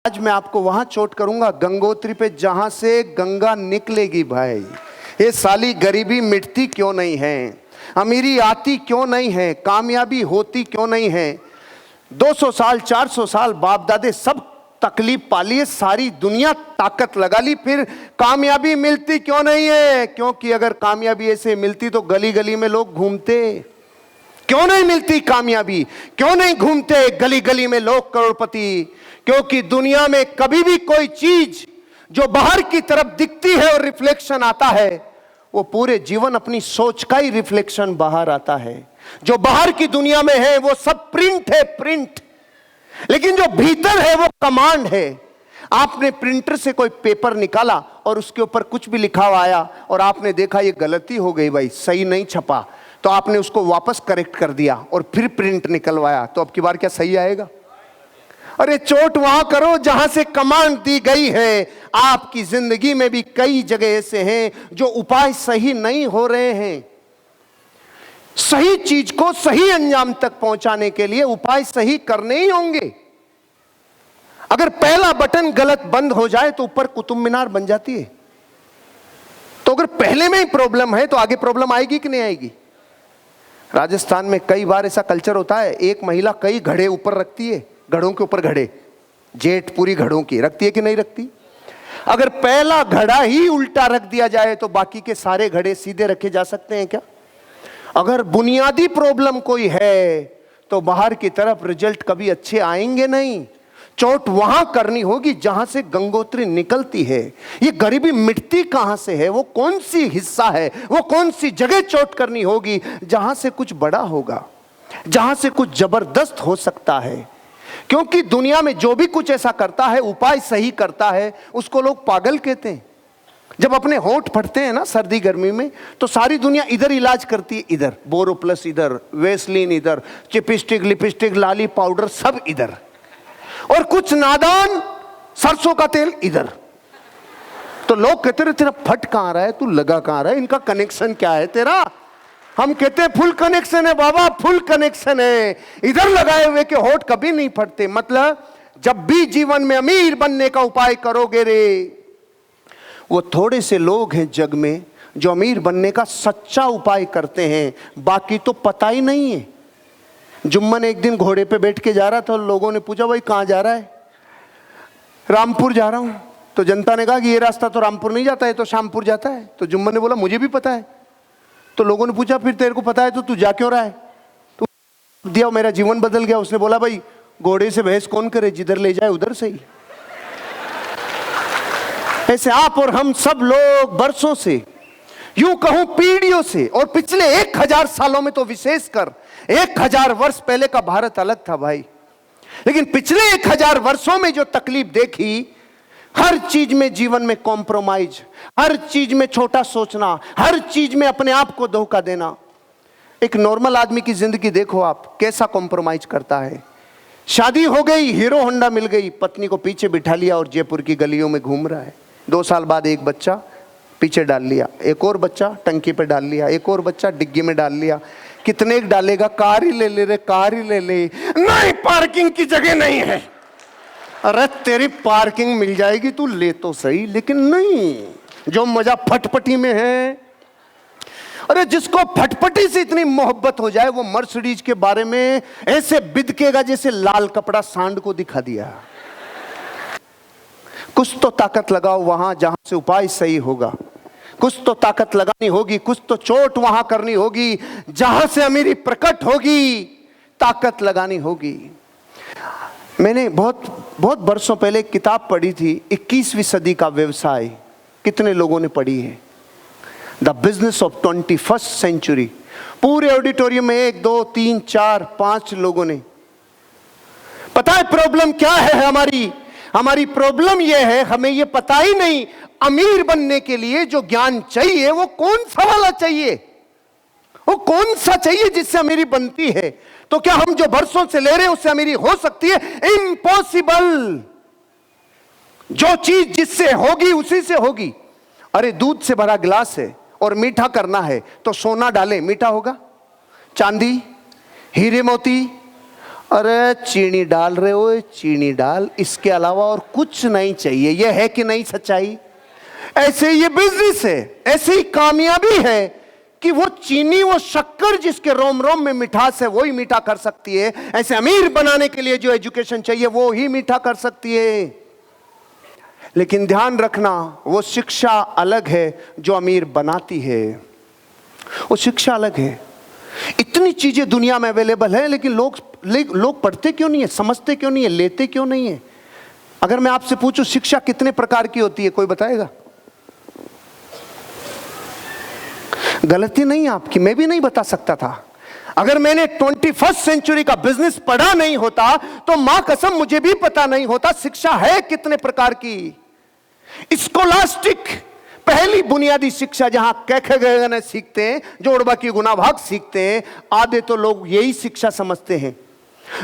आज मैं आपको वहां चोट करूंगा गंगोत्री पे जहां से गंगा निकलेगी। भाई ये साली गरीबी मिटती क्यों नहीं है, अमीरी आती क्यों नहीं है, कामयाबी होती क्यों नहीं है। 200 साल 400 साल बाप दादे सब तकलीफ पाली है, सारी दुनिया ताकत लगा ली, फिर कामयाबी मिलती क्यों नहीं है। क्योंकि अगर कामयाबी ऐसे मिलती तो गली गली में लोग घूमते। क्यों नहीं मिलती कामयाबी, क्यों नहीं घूमते गली गली में लोग करोड़पति। क्योंकि दुनिया में कभी भी कोई चीज जो बाहर की तरफ दिखती है और रिफ्लेक्शन आता है, वो पूरे जीवन अपनी सोच का ही रिफ्लेक्शन बाहर आता है। जो बाहर की दुनिया में है वो सब प्रिंट है, प्रिंट, लेकिन जो भीतर है वो कमांड है। आपने प्रिंटर से कोई पेपर निकाला और उसके ऊपर कुछ भी लिखा हुआ आया और आपने देखा ये गलती हो गई भाई, सही नहीं छपा, तो आपने उसको वापस करेक्ट कर दिया और फिर प्रिंट निकलवाया, तो अब की बार क्या सही आएगा। अरे चोट वहां करो जहां से कमांड दी गई है। आपकी जिंदगी में भी कई जगह ऐसे हैं जो उपाय सही नहीं हो रहे हैं। सही चीज को सही अंजाम तक पहुंचाने के लिए उपाय सही करने ही होंगे। अगर पहला बटन गलत बंद हो जाए तो ऊपर कुतुब मीनार बन जाती है। तो अगर पहले में ही प्रॉब्लम है तो आगे प्रॉब्लम आएगी कि नहीं आएगी। राजस्थान में कई बार ऐसा कल्चर होता है, एक महिला कई घड़े ऊपर रखती है, घड़ों के ऊपर घड़े, जेट पूरी घड़ों की रखती है कि नहीं रखती। अगर पहला घड़ा ही उल्टा रख दिया जाए तो बाकी के सारे घड़े सीधे रखे जा सकते हैं क्या। अगर बुनियादी प्रॉब्लम कोई है तो बाहर की तरफ रिजल्ट कभी अच्छे आएंगे नहीं। चोट वहां करनी होगी जहां से गंगोत्री निकलती है। ये गरीबी मिटती कहां से है, वो कौन सी हिस्सा है, वो कौन सी जगह चोट करनी होगी जहां से कुछ बड़ा होगा, जहां से कुछ जबरदस्त हो सकता है। क्योंकि दुनिया में जो भी कुछ ऐसा करता है, उपाय सही करता है, उसको लोग पागल कहते हैं। जब अपने होंठ फटते हैं ना सर्दी गर्मी में, तो सारी दुनिया इधर इलाज करती है, इधर बोरोप्लस, इधर वेस्लिन, इधर चिपस्टिक, लिपस्टिक, लाली पाउडर सब इधर, और कुछ नादान सरसों का तेल इधर। तो लोग कहते रहे तेरा फट कहां रहा है, तू लगा कहां रहा है, इनका कनेक्शन क्या है तेरा। हम कहते हैं फुल कनेक्शन है बाबा, फुल कनेक्शन है, इधर लगाए हुए के होठ कभी नहीं फटते। मतलब जब भी जीवन में अमीर बनने का उपाय करोगे रे, वो थोड़े से लोग हैं जग में जो अमीर बनने का सच्चा उपाय करते हैं, बाकी तो पता ही नहीं है। जुम्मन एक दिन घोड़े पे बैठ के जा रहा था, लोगों ने पूछा भाई कहां जा रहा है, रामपुर जा रहा हूं। तो जनता ने कहा कि ये रास्ता तो रामपुर नहीं जाता है, तो शामपुर जाता है। तो जुम्मन ने बोला मुझे भी पता है। तो लोगों ने पूछा फिर तेरे को पता है तो तू जा क्यों रहा है। तो दिया मेरा जीवन बदल गया। उसने बोला भाई घोड़े से बहस कौन करे, जिधर ले जाए उधर से ही। ऐसे आप और हम सब लोग बरसों से, यूं कहूं पीढ़ियों से, और पिछले 1000 सालों में तो विशेषकर 1000 वर्ष पहले का भारत अलग था भाई, लेकिन पिछले 1000 वर्षों में जो तकलीफ देखी, हर चीज में जीवन में कॉम्प्रोमाइज, हर चीज में छोटा सोचना, हर चीज में अपने आप को धोखा देना। एक नॉर्मल आदमी की जिंदगी देखो आप, कैसा कॉम्प्रोमाइज करता है। शादी हो गई, हीरो होंडा मिल गई, पत्नी को पीछे बिठा लिया और जयपुर की गलियों में घूम रहा है। 2 साल बाद एक बच्चा पीछे डाल लिया, एक और बच्चा टंकी पे डाल लिया, एक और बच्चा डिग्गी में डाल लिया। कितने डालेगा, कार ही ले ले रे, कार ही ले ले। नहीं पार्किंग की जगह नहीं है। अरे तेरी पार्किंग मिल जाएगी, तू ले तो सही, लेकिन नहीं। जो मजा फटपटी में है, अरे जिसको फटपटी से इतनी मोहब्बत हो जाए वो मर्सिडीज के बारे में ऐसे बिदकेगा जैसे लाल कपड़ा सांड को दिखा दिया। कुछ तो ताकत लगाओ वहां जहां से उपाय सही होगा, कुछ तो ताकत लगानी होगी, कुछ तो चोट वहां करनी होगी जहां से अमीरी प्रकट होगी, ताकत लगानी होगी। मैंने बहुत बरसों पहले एक किताब पढ़ी थी, 21वीं सदी का व्यवसाय। कितने लोगों ने पढ़ी है? The business of 21st century. पूरे ऑडिटोरियम में 1 2 3 4 5 लोगों ने। पता है प्रॉब्लम क्या है हमारी प्रॉब्लम यह है, हमें यह पता ही नहीं अमीर बनने के लिए जो ज्ञान चाहिए वो कौन सा वाला चाहिए, वो कौन सा चाहिए जिससे अमीरी बनती है। तो क्या हम जो बरसों से ले रहे हैं उससे अमीरी हो सकती है? इम्पॉसिबल। जो चीज जिससे होगी उसी से होगी। अरे दूध से भरा गिलास है और मीठा करना है तो सोना डाले मीठा होगा, चांदी, हीरे मोती, अरे चीनी डाल रहे हो, चीनी डाल, इसके अलावा और कुछ नहीं चाहिए। ये है कि नहीं सच्चाई? ऐसे ये बिजनेस है, ऐसे ही कामयाबी है कि वो चीनी, वो शक्कर जिसके रोम रोम में मिठास है वो ही मीठा कर सकती है। ऐसे अमीर बनाने के लिए जो एजुकेशन चाहिए वो ही मीठा कर सकती है। लेकिन ध्यान रखना, वो शिक्षा अलग है जो अमीर बनाती है, वो शिक्षा अलग है। इतनी चीजें दुनिया में अवेलेबल है, लेकिन लोग पढ़ते क्यों नहीं है, समझते क्यों नहीं है, लेते क्यों नहीं है? अगर मैं आपसे पूछूं शिक्षा कितने प्रकार की होती है, कोई बताएगा? गलती नहीं आपकी, मैं भी नहीं बता सकता था। अगर मैंने 21st सेंचुरी का बिजनेस पढ़ा नहीं होता तो मां कसम मुझे भी पता नहीं होता शिक्षा है कितने प्रकार की। स्कॉलास्टिक, पहली बुनियादी शिक्षा जहां कैखे सीखते हैं, जोड़बा की गुना भाग सीखते हैं, आधे तो लोग यही शिक्षा समझते हैं।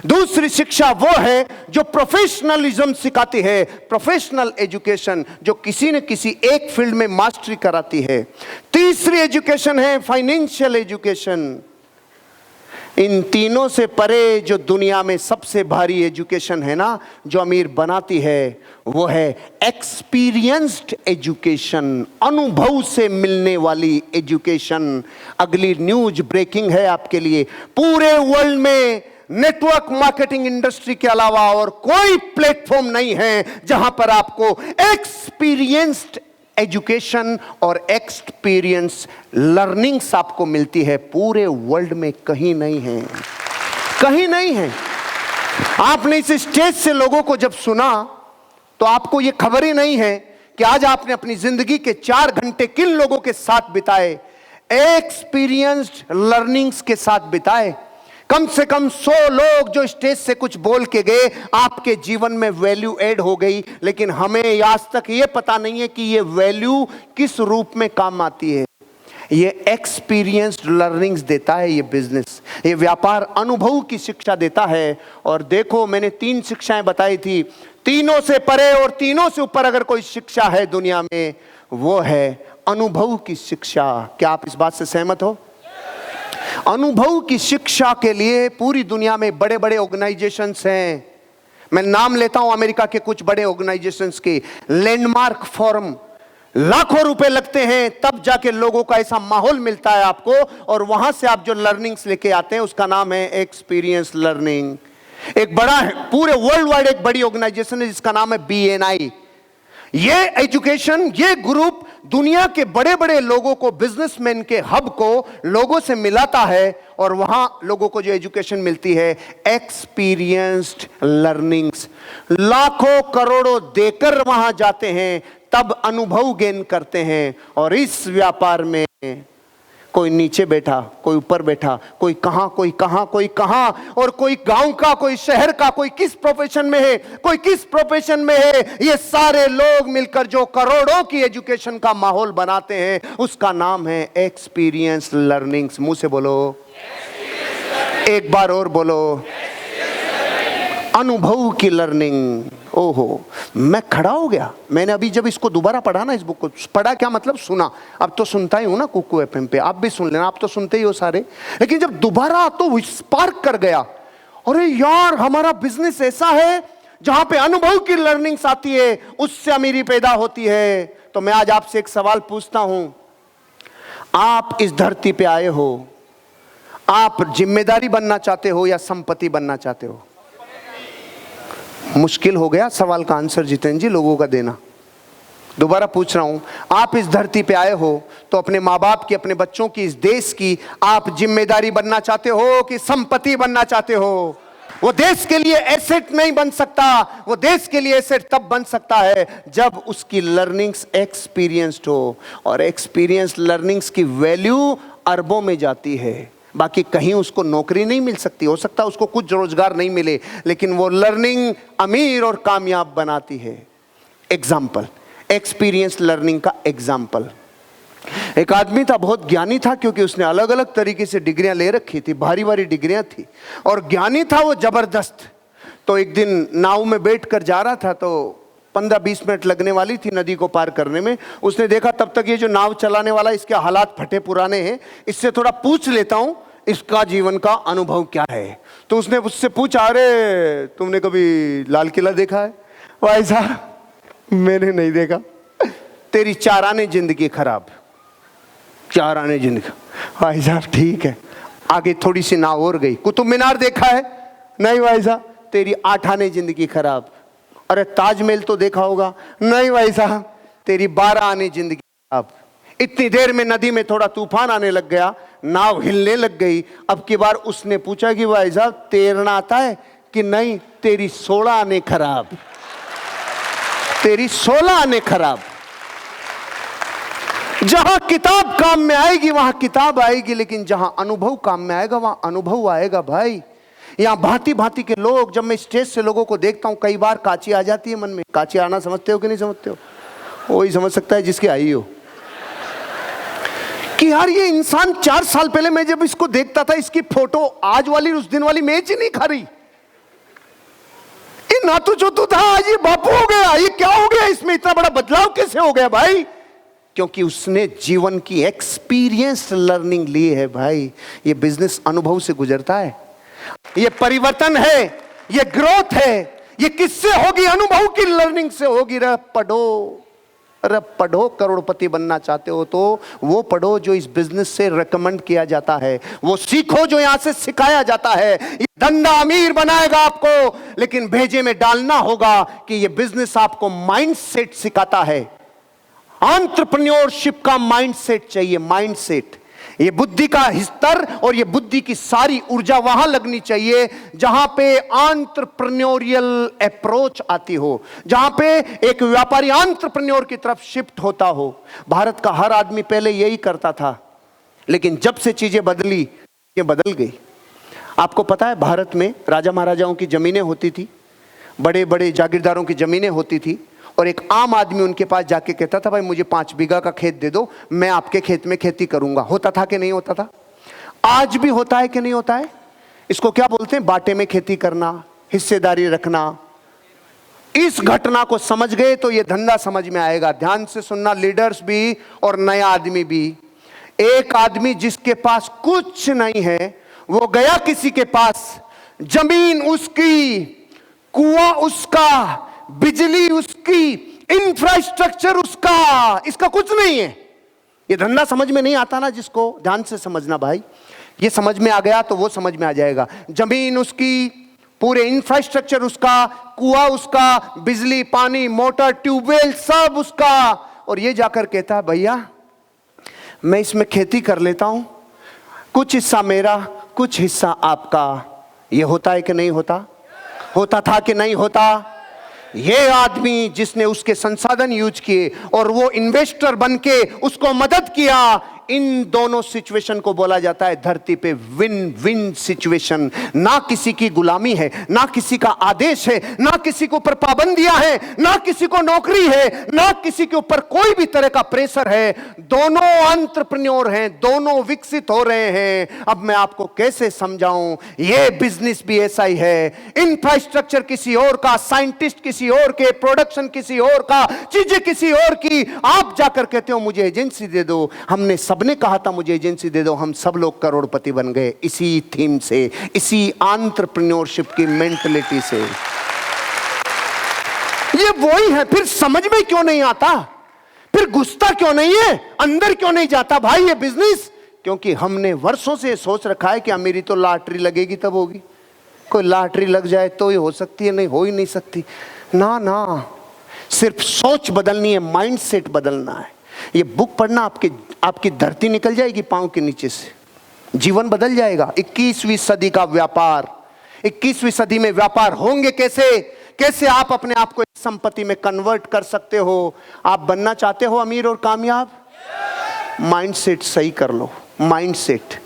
दूसरी शिक्षा वो है जो प्रोफेशनलिज्म सिखाती है, प्रोफेशनल एजुकेशन, जो किसी न किसी एक फील्ड में मास्टरी कराती है। तीसरी एजुकेशन है फाइनेंशियल एजुकेशन। इन तीनों से परे जो दुनिया में सबसे भारी एजुकेशन है ना, जो अमीर बनाती है, वो है एक्सपीरियंस्ड एजुकेशन, अनुभव से मिलने वाली एजुकेशन। अगली न्यूज ब्रेकिंग है आपके लिए, पूरे वर्ल्ड में नेटवर्क मार्केटिंग इंडस्ट्री के अलावा और कोई प्लेटफॉर्म नहीं है जहां पर आपको एक्सपीरियंस्ड एजुकेशन और एक्सपीरियंस लर्निंग्स आपको मिलती है। पूरे वर्ल्ड में कहीं नहीं है, कहीं नहीं है। आपने इस स्टेज से लोगों को जब सुना तो आपको यह खबर ही नहीं है कि आज आपने अपनी जिंदगी के 4 घंटे किन लोगों के साथ बिताए? एक्सपीरियंस्ड लर्निंग्स के साथ बिताए। कम से कम 100 लोग जो स्टेज से कुछ बोल के गए, आपके जीवन में वैल्यू ऐड हो गई। लेकिन हमें आज तक ये पता नहीं है कि ये वैल्यू किस रूप में काम आती है। ये एक्सपीरियंस्ड लर्निंग्स देता है ये बिजनेस, ये व्यापार अनुभव की शिक्षा देता है। और देखो, मैंने 3 शिक्षाएं बताई थी, तीनों से परे और तीनों से ऊपर अगर कोई शिक्षा है दुनिया में, वो है अनुभव की शिक्षा। क्या आप इस बात से सहमत हो? अनुभव की शिक्षा के लिए पूरी दुनिया में बड़े बड़े ऑर्गेनाइजेशंस हैं। मैं नाम लेता हूं अमेरिका के कुछ बड़े ऑर्गेनाइजेशंस के। लैंडमार्क फोरम, लाखों रुपए लगते हैं तब जाके लोगों का ऐसा माहौल मिलता है आपको, और वहां से आप जो लर्निंग्स लेके आते हैं उसका नाम है एक्सपीरियंस लर्निंग। एक बड़ा है, पूरे वर्ल्ड वाइड एक बड़ी ऑर्गेनाइजेशन है जिसका नाम है BNI। ये एजुकेशन, ये ग्रुप दुनिया के बड़े बड़े लोगों को, बिजनेसमैन के हब को लोगों से मिलाता है, और वहां लोगों को जो एजुकेशन मिलती है एक्सपीरियंस्ड लर्निंग्स। लाखों करोड़ों देकर वहां जाते हैं, तब अनुभव गेन करते हैं। और इस व्यापार में कोई नीचे बैठा, कोई ऊपर बैठा, कोई कहां, कोई कहां, कोई कहां, और कोई गांव का, कोई शहर का, कोई किस प्रोफेशन में है, कोई किस प्रोफेशन में है, ये सारे लोग मिलकर जो करोड़ों की एजुकेशन का माहौल बनाते हैं उसका नाम है एक्सपीरियंस लर्निंग्स। मुंह से बोलो, एक बार और बोलो, अनुभव की लर्निंग। ओहो, मैं खड़ा हो गया। मैंने अभी जब इसको दोबारा पढ़ा ना, इस बुक को पढ़ा, क्या मतलब सुना, अब तो सुनता ही हूं ना कुकू FM पे, आप भी सुन लेना, आप तो सुनते ही हो सारे। लेकिन जब दोबारा तो स्पार्क कर गया, अरे यार हमारा बिजनेस ऐसा है जहां पे अनुभव की लर्निंग्स आती है, उससे अमीरी पैदा होती है। तो मैं आज आपसे एक सवाल पूछता हूं, आप इस धरती पे आए हो, आप जिम्मेदारी बनना चाहते हो या संपत्ति बनना चाहते हो? मुश्किल हो गया सवाल का आंसर जितेंद्र जी लोगों का देना। दोबारा पूछ रहा हूं, आप इस धरती पे आए हो तो अपने माँ बाप की, अपने बच्चों की, इस देश की आप जिम्मेदारी बनना चाहते हो कि संपत्ति बनना चाहते हो? वो देश के लिए एसेट नहीं बन सकता, वो देश के लिए एसेट तब बन सकता है जब उसकी लर्निंग्स एक्सपीरियंस्ड हो। और एक्सपीरियंस लर्निंग्स की वैल्यू अरबों में जाती है। बाकी कहीं उसको नौकरी नहीं मिल सकती, हो सकता है उसको कुछ रोजगार नहीं मिले, लेकिन वो लर्निंग अमीर और कामयाब बनाती है। एग्जाम्पल, एक्सपीरियंस लर्निंग का एग्जाम्पल, एक आदमी था, बहुत ज्ञानी था, क्योंकि उसने अलग अलग तरीके से डिग्रियां ले रखी थी, भारी भारी डिग्रियां थी, और ज्ञानी था वो जबरदस्त। तो एक दिन नाव में बैठ कर जा रहा था, तो 15-20 मिनट लगने वाली थी नदी को पार करने में। उसने देखा तब तक ये जो नाव चलाने वाला, इसके हालात फटे पुराने हैं, इससे थोड़ा पूछ लेता हूं, इसका जीवन का अनुभव क्या है। तो उसने उससे पूछा, अरे तुमने कभी लाल किला देखा है? भाई साहब मैंने नहीं देखा। तेरी 4 आने जिंदगी खराब, 4 आने जिंदगी। भाई साहब ठीक है। आगे थोड़ी सी नाव और गई, कुतुब मीनार देखा है? नहीं भाई साहब। तेरी 8 आने जिंदगी खराब। अरे ताजमहल तो देखा होगा? नहीं भाई साहब। तेरी 12 आने जिंदगी खराब। इतनी देर में नदी में थोड़ा तूफान आने लग गया, नाव हिलने लग गई। अब की बार उसने पूछा कि भाई साहब तैरना आता है कि नहीं? तेरी 16 आने खराब, तेरी 16 आने खराब। जहां किताब काम में आएगी वहां किताब आएगी, लेकिन जहां अनुभव काम में आएगा वहां अनुभव आएगा भाई। यहां भांति भांति के लोग, जब मैं स्टेज से लोगों को देखता हूं, कई बार काची आ जाती है मन में। काची आना समझते हो कि नहीं समझते हो? वही समझ सकता है जिसकी आई हो कि यार ये इंसान 4 साल पहले मैं जब इसको देखता था, इसकी फोटो आज वाली उस दिन वाली मैच ही नहीं खा रही। ये नातू चोतू था, आज ये बापू हो गया। ये क्या हो गया? इसमें इतना बड़ा बदलाव कैसे हो गया भाई? क्योंकि उसने जीवन की एक्सपीरियंस लर्निंग ली है भाई। ये बिजनेस अनुभव से गुजरता है, ये परिवर्तन है, ये ग्रोथ है। ये किससे होगी? अनुभव की लर्निंग से होगी। अरे पढ़ो, करोड़पति बनना चाहते हो तो वो पढ़ो जो इस बिजनेस से रेकमेंड किया जाता है, वो सीखो जो यहां से सिखाया जाता है। ये धंधा अमीर बनाएगा आपको, लेकिन भेजे में डालना होगा कि ये बिजनेस आपको माइंडसेट सिखाता है। एंटरप्रेन्योरशिप का माइंडसेट चाहिए, माइंडसेट। ये बुद्धि का स्तर और ये बुद्धि की सारी ऊर्जा वहां लगनी चाहिए जहां पे एंटरप्रेन्योरियल अप्रोच आती हो, जहां पे एक व्यापारी एंटरप्रेन्योर की तरफ शिफ्ट होता हो। भारत का हर आदमी पहले यही करता था, लेकिन जब से चीजें बदली, ये बदल गई। आपको पता है भारत में राजा महाराजाओं की जमीनें होती थी, बड़े बड़े जागीरदारों की जमीनें होती थी, और एक आम आदमी उनके पास जाके कहता था, भाई मुझे 5 बीघा का खेत दे दो, मैं आपके खेत में खेती करूंगा। होता था कि नहीं होता था? आज भी होता है कि नहीं होता है? इसको क्या बोलते हैं? बाटे में खेती करना, हिस्सेदारी रखना। इस घटना को समझ गए तो ये धंधा समझ में आएगा। ध्यान से सुनना, लीडर्स भी और नया आदमी भी। एक आदमी जिसके पास कुछ नहीं है, वो गया किसी के पास, जमीन उसकी, कुआं उसका, बिजली उसकी, इंफ्रास्ट्रक्चर उसका, इसका कुछ नहीं है। ये धंधा समझ में नहीं आता ना जिसको, ध्यान से समझना भाई। ये समझ में आ गया तो वो समझ में आ जाएगा। जमीन उसकी, पूरे इंफ्रास्ट्रक्चर उसका, कुआं उसका, बिजली, पानी, मोटर, ट्यूबवेल सब उसका। और ये जाकर कहता है, भैया मैं इसमें खेती कर लेता हूं, कुछ हिस्सा मेरा, कुछ हिस्सा आपका। ये होता है कि नहीं होता? होता था कि नहीं होता? ये आदमी जिसने उसके संसाधन यूज किए और वो इन्वेस्टर बनके उसको मदद किया, इन दोनों सिचुएशन को बोला जाता है धरती पे विन विन सिचुएशन। ना किसी की गुलामी है, ना किसी का आदेश है, ना किसी के ऊपर पाबंदियां हैं, ना किसी को नौकरी है, ना किसी के ऊपर कोई भी तरह का प्रेशर है। दोनों एंटरप्रेन्योर हैं, दोनों विकसित हो रहे हैं। अब मैं आपको कैसे समझाऊं? ये बिजनेस भी ऐसा ही है। इंफ्रास्ट्रक्चर किसी और का, साइंटिस्ट किसी और के, प्रोडक्शन किसी और का, चीजें किसी और की। आप जाकर कहते हो मुझे एजेंसी दे दो। हमने सबने कहा था मुझे एजेंसी दे दो, हम सब लोग करोड़पति बन गए इसी थीम से, इसी एंटरप्रेन्योरशिप की मेंटलिटी से। ये वही है। फिर समझ में क्यों नहीं आता? फिर घुसता क्यों नहीं है? अंदर क्यों नहीं जाता भाई ये बिजनेस? क्योंकि हमने वर्षों से सोच रखा है कि मेरी तो लॉटरी लगेगी तब होगी। कोई लॉटरी लग जाए तो ही हो सकती है, नहीं हो ही नहीं सकती। ना ना, सिर्फ सोच बदलनी है, माइंडसेट बदलना है। ये बुक पढ़ना, आपकी धरती निकल जाएगी पांव के नीचे से, जीवन बदल जाएगा। 21वीं सदी का व्यापार, 21वीं सदी में व्यापार होंगे कैसे? कैसे आप अपने आप को संपत्ति में कन्वर्ट कर सकते हो? आप बनना चाहते हो अमीर और कामयाब? माइंडसेट सही कर लो, माइंडसेट।